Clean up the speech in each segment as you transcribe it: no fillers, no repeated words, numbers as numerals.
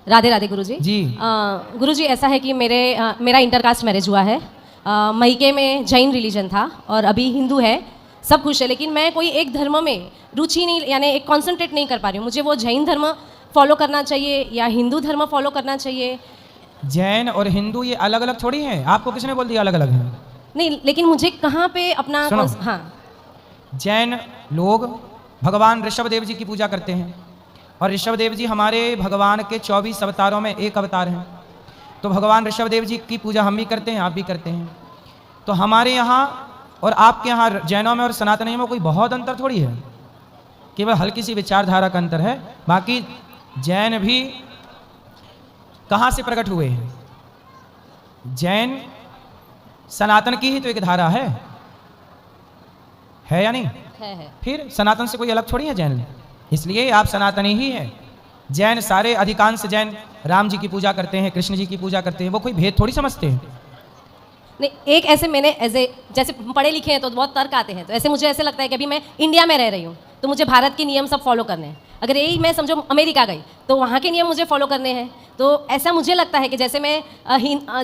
राधे राधे गुरुजी जी। गुरुजी ऐसा है कि मेरा इंटरकास्ट मैरिज हुआ है। मईके में जैन रिलीजन था और अभी हिंदू है, सब कुछ है, लेकिन मैं कोई एक धर्म में रुचि नहीं, यानी एक कॉन्सेंट्रेट नहीं कर पा रही हूँ। मुझे वो जैन धर्म फॉलो करना चाहिए या हिंदू धर्म फॉलो करना चाहिए? जैन और हिंदू ये अलग अलग थोड़ी हैं। आपको किसने बोल दिया अलग अलग हैं? नहीं, लेकिन मुझे कहाँ पे अपना हाँ। जैन लोग भगवान ऋषभदेव जी की पूजा करते हैं और ऋषभदेव जी हमारे भगवान के 24 अवतारों में एक अवतार हैं। तो भगवान ऋषभदेव जी की पूजा हम भी करते हैं, आप भी करते हैं। तो हमारे यहाँ और आपके यहाँ जैनों में और सनातनियों में कोई बहुत अंतर थोड़ी है, केवल हल्की सी विचारधारा का अंतर है। बाकी जैन भी कहाँ से प्रकट हुए हैं? जैन सनातन की ही तो एक धारा है या नहीं? है। फिर सनातन से कोई अलग थोड़ी है जैन, इसलिए आप सनातनी ही हैं। जैन सारे अधिकांश जैन राम जी की पूजा करते हैं, कृष्ण जी की पूजा करते हैं, वो कोई भेद थोड़ी समझते हैं। नहीं, एक ऐसे मैंने जैसे पढ़े लिखे हैं तो बहुत तर्क आते हैं, तो ऐसे मुझे ऐसे लगता है कि अभी मैं इंडिया में रह रही हूँ तो मुझे भारत के नियम सब फॉलो करने हैं। अगर यही मैं समझो अमेरिका गई तो वहाँ के नियम मुझे फॉलो करने हैं। तो ऐसा मुझे लगता है कि जैसे मैं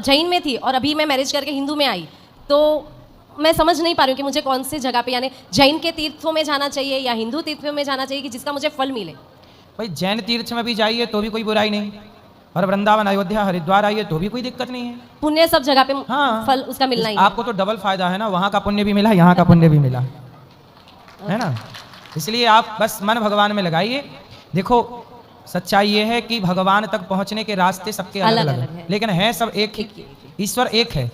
जैन में थी और अभी मैं मैरिज करके हिंदू में आई, तो मैं समझ नहीं पा रही हूँ कि मुझे कौन सी जगह पे, यानी जैन के तीर्थों में जाना चाहिए या हिंदू तीर्थों में जाना चाहिए कि जिसका मुझे फल मिले। भाई जैन तीर्थ में भी जाइए तो भी कोई बुराई नहीं, और वृंदावन अयोध्या हरिद्वार आइए तो भी कोई दिक्कत नहीं है। पुण्य सब जगह पे हाँ, फल उसका मिलना ही आपको तो डबल फायदा है ना, वहाँ का पुण्य भी मिला, यहाँ का पुण्य भी मिला, है ना। इसलिए आप बस मन भगवान में लगाइए। देखो सच्चाई ये है कि भगवान तक पहुँचने के रास्ते सबके अलग अलग हैं, लेकिन है सब एक, ईश्वर एक है।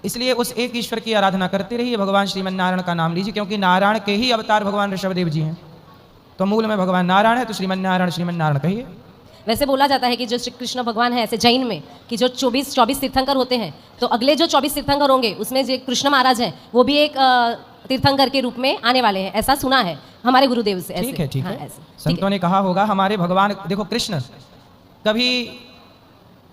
इसलिए उस एक ईश्वर की आराधना करते रहिए, भगवान श्रीमन नारायण का नाम लीजिए, क्योंकि नारायण के ही अवतार भगवान ऋषभदेव जी हैं। तो मूल में भगवान नारायण है, तो श्रीमन नारायण कहिए। वैसे बोला जाता है कि जो श्री कृष्ण भगवान है ऐसे जैन में कि जो 24 तीर्थंकर होते हैं, तो अगले जो 24 तीर्थंकर होंगे उसमें जो कृष्ण महाराज हैं वो भी एक तीर्थंकर के रूप में आने वाले हैं, ऐसा सुना है हमारे गुरुदेव से। ठीक है, ठीक है, संतों ने कहा होगा। हमारे भगवान देखो, कृष्ण कभी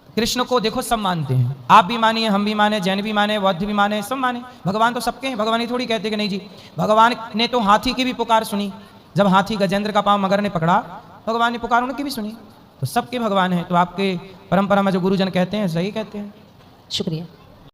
कृष्ण को देखो सब मानते हैं, आप भी मानिए, हम भी माने, जैन भी माने, बौद्ध भी माने, सब माने। भगवान तो सबके हैं, भगवान ही थोड़ी कहते कि नहीं जी। भगवान ने तो हाथी की भी पुकार सुनी, जब हाथी गजेंद्र का पांव मगर ने पकड़ा, भगवान ने पुकार उनकी भी सुनी। तो सबके भगवान हैं। तो आपके परंपरा में जो गुरुजन कहते हैं सही कहते हैं। शुक्रिया।